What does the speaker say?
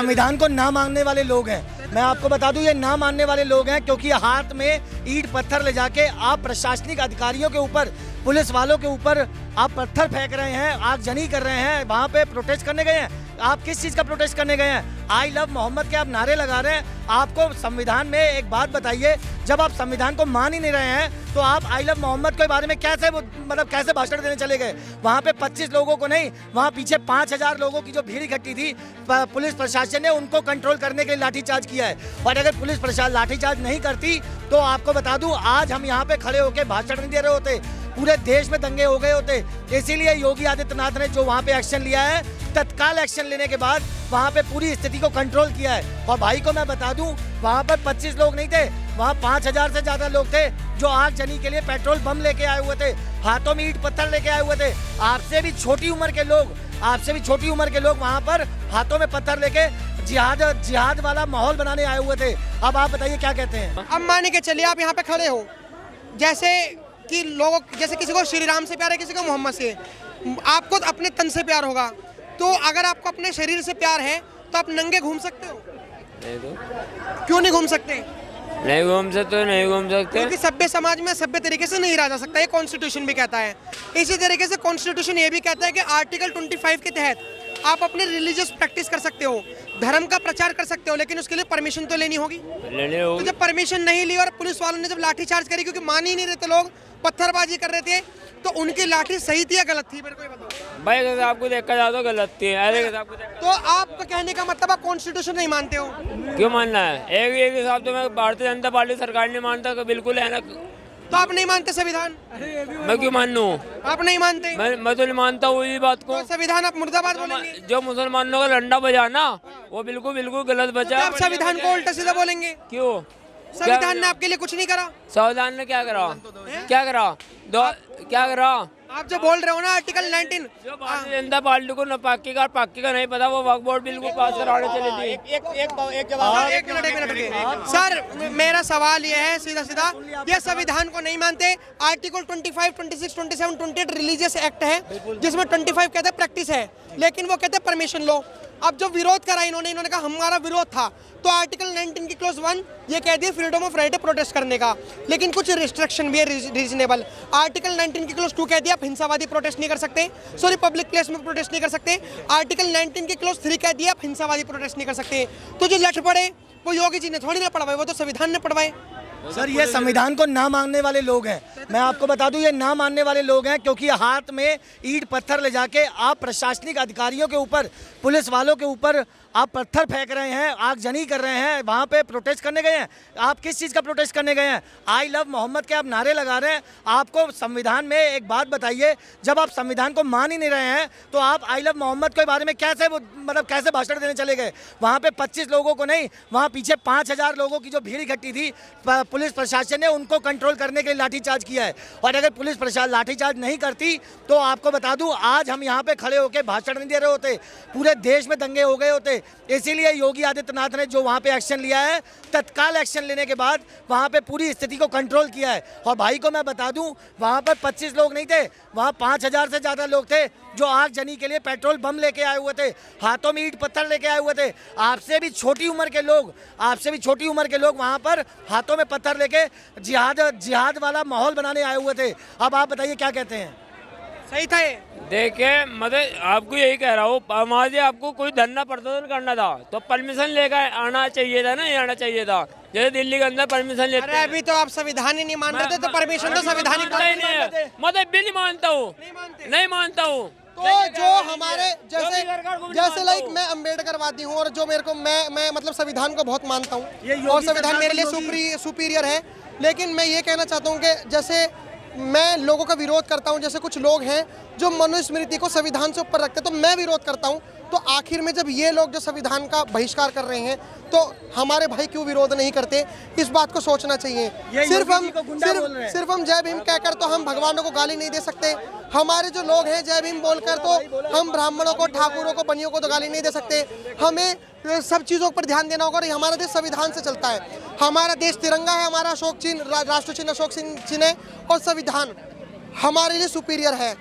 संविधान को ना मानने वाले लोग हैं। मैं आपको बता दूं, ये ना मानने वाले लोग हैं क्योंकि हाथ में ईंट पत्थर ले जाके आप प्रशासनिक अधिकारियों के ऊपर, पुलिस वालों के ऊपर आप पत्थर फेंक रहे हैं, आगजनी कर रहे हैं। वहाँ पे प्रोटेस्ट करने गए हैं। आप किस चीज़ का प्रोटेस्ट करने गए हैं? आई लव मोहम्मद के आप नारे लगा रहे हैं। आपको संविधान में एक बात बताइए, जब आप संविधान को मान ही नहीं रहे हैं तो आप आई लव मोहम्मद के बारे में कैसे कैसे भाषण देने चले गए? वहाँ पे 25 लोगों को नहीं, वहाँ पीछे 5000 लोगों की जो भीड़ इकट्ठी थी, पुलिस प्रशासन ने उनको कंट्रोल करने के लिए लाठीचार्ज किया है। और अगर पुलिस प्रशासन लाठीचार्ज नहीं करती तो आपको बता दूं, आज हम यहाँ पे खड़े होकर भाषण नहीं दे रहे होते, पूरे देश में दंगे हो गए होते। इसीलिए योगी आदित्यनाथ ने जो वहाँ पे एक्शन लिया है, तत्काल एक्शन लेने के बाद वहाँ पे पूरी स्थिति को कंट्रोल किया है। और भाई को मैं बता दूं, वहाँ पर 25 लोग नहीं थे, वहाँ 5000 से ज्यादा लोग थे जो आगजनी के लिए पेट्रोल बम लेके आए हुए थे, हाथों में ईंट पत्थर लेके आए हुए थे। आपसे भी छोटी उम्र के लोग वहाँ पर हाथों में पत्थर लेके जिहाद वाला माहौल बनाने आए हुए थे। अब आप बताइए क्या कहते हैं? अब मान के चलिए आप यहाँ पे खड़े हो, जैसे कि लोग, जैसे किसी को श्री राम से प्यार है, किसी को मोहम्मद से, आपको अपने तन से प्यार होगा। तो अगर आपको अपने शरीर से प्यार है तो आप नंगे घूम सकते हो? नहीं तो क्यों नहीं घूम सकते? नहीं घूम सकते क्योंकि सभ्य समाज में सभ्य तरीके से नहीं रहा जा सकता, ये कॉन्स्टिट्यूशन भी कहता है। इसी तरीके से कॉन्स्टिट्यूशन ये भी कहता है कि आर्टिकल 25 के तहत आप अपने रिलीजियस प्रैक्टिस कर सकते हो, धर्म का प्रचार कर सकते हो, लेकिन उसके लिए परमिशन तो लेनी होगी। तो जब परमिशन नहीं ली और पुलिस वालों ने जब लाठीचार्ज करी, क्योंकि मान ही नहीं रहे थे लोग, पत्थरबाजी कर रहे थे, तो उनकी लाठी सही थी या गलत थी? मेरे को ये बताओ भाई, अगर आपको देखा जाए तो गलत थी। तो आपका कहने का मतलब आप कॉन्स्टिट्यूशन नहीं मानते हो? क्यों मानना है? एक हिसाब से मैं भारतीय जनता पार्टी सरकार नहीं मानता, बिल्कुल है ना। तो आप नहीं मानते संविधान? मैं क्यों मानूं? आप नहीं मानते? मैं तो नहीं मानता हूँ इस बात को। तो संविधान आप मुर्दाबाद बोलेंगे? जो मुसलमानों का डंडा बजाना वो बिल्कुल गलत बजा। तो आप संविधान को उल्टा सीधा बोलेंगे? क्यों? संविधान ने आपके लिए कुछ नहीं करा? संविधान ने क्या करा? क्या करा? आप जो बोल रहे हो ना आर्टिकल 19, जो भारतीय जनता पार्टी को पाकी का नहीं पता, वो वक्फ बोर्ड बिल को पास कराने चली थी। एक मिनट सर, मेरा सवाल ये है सीधा, ये संविधान को नहीं मानते। आर्टिकल 25, 26, 27, 28 रिलीजियस एक्ट है, जिसमें 25 कहते हैं प्रैक्टिस है, लेकिन वो कहते हैं परमिशन लो। अब जो विरोध करा इन्होंने कहा हमारा विरोध था, तो आर्टिकल 19 की क्लोज 1 ये कह दिया फ्रीडम ऑफ राइट है प्रोटेस्ट करने का, लेकिन कुछ रिस्ट्रिक्शन भी है रीजनेबल। आर्टिकल 19 की क्लोज 2 कह दिया आप हिंसावादी प्रोटेस्ट नहीं कर सकते, सॉरी पब्लिक प्लेस में प्रोटेस्ट नहीं कर सकते। आर्टिकल 19 की क्लोज 3 कह दिया आप हिंसावादी प्रोटेस्ट नहीं कर सकते। तो जो लठ पड़े वो योगी जी ने थोड़ी ना पढ़वाए, वो तो संविधान ने पढ़वाए। सर, ये संविधान को ना मानने वाले लोग हैं। मैं आपको बता दूं, ये ना मानने वाले लोग हैं क्योंकि हाथ में ईंट पत्थर ले जाके आप प्रशासनिक अधिकारियों के ऊपर, पुलिस वालों के ऊपर आप पत्थर फेंक रहे हैं, आगजनी कर रहे हैं। वहाँ पे प्रोटेस्ट करने गए हैं। आप किस चीज़ का प्रोटेस्ट करने गए हैं? आई लव मोहम्मद के आप नारे लगा रहे हैं। आपको संविधान में एक बात बताइए, जब आप संविधान को मान ही नहीं रहे हैं तो आप आई लव मोहम्मद के बारे में कैसे कैसे भाषण देने चले गए? वहाँ पे 25 लोगों को नहीं, वहाँ पीछे 5000 लोगों की जो भीड़ इकट्ठी थी, पुलिस प्रशासन ने उनको कंट्रोल करने के लिए लाठीचार्ज किया है। और अगर पुलिस प्रशासन लाठीचार्ज नहीं करती तो आपको बता दूं, आज हम यहाँ पे खड़े होकर भाषण नहीं दे रहे होते, पूरे देश में दंगे हो गए होते। इसीलिए योगी आदित्यनाथ ने जो वहाँ पे एक्शन लिया है, तत्काल एक्शन लेने के बाद वहाँ पे पूरी स्थिति को कंट्रोल किया है। और भाई को मैं बता दूं, वहाँ पर 25 लोग नहीं थे, वहाँ 5000 से ज़्यादा लोग थे जो आगजनी के लिए पेट्रोल बम लेके आए हुए थे, हाथों में ईंट पत्थर लेके आए हुए थे। आपसे भी छोटी उम्र के लोग वहाँ पर हाथों में पत्थर लेके जिहाद वाला माहौल बनाने आए हुए थे। अब आप बताइए क्या कहते हैं? सही था ये? देखिए, मतलब आपको यही कह रहा हूँ, हमारे आपको कोई धरना प्रदर्शन करना था तो परमिशन लेकर आना चाहिए था ना, ये आना चाहिए था। जैसे दिल्ली के अंदर परमिशन लेते। अरे अभी तो आप संविधान ही नहीं मान रहे थे, तो परमिशन तो संवैधानिक मतलब भी नहीं मानता हूँ। तो जो हमारे जैसे लाइक मैं अम्बेडकरवादी हूँ, और जो मेरे को मैं मतलब संविधान को बहुत मानता हूँ और संविधान मेरे लिए सुपीरियर है, लेकिन मैं ये कहना चाहता हूँ कि जैसे मैं लोगों का विरोध करता हूं, जैसे कुछ लोग हैं जो मनुस्मृति को संविधान से ऊपर रखते हैं, तो मैं विरोध करता हूं। तो आखिर में जब ये लोग जो संविधान का बहिष्कार कर रहे हैं, तो हमारे भाई क्यों विरोध नहीं करते? इस बात को सोचना चाहिए। सिर्फ हम जय भीम कहकर तो हम भगवानों को गाली नहीं दे सकते। हमारे जो लोग हैं जय भीम बोलकर तो हम ब्राह्मणों को, ठाकुरों को, बनियों को तो गाली नहीं दे सकते। हमें सब चीज़ों पर ध्यान देना होगा। और हमारा देश संविधान से चलता है। हमारा देश तिरंगा है, हमारा अशोक चिन्ह, राष्ट्र चिन्ह अशोक चिन्ह है, और संविधान हमारे लिए सुपीरियर है।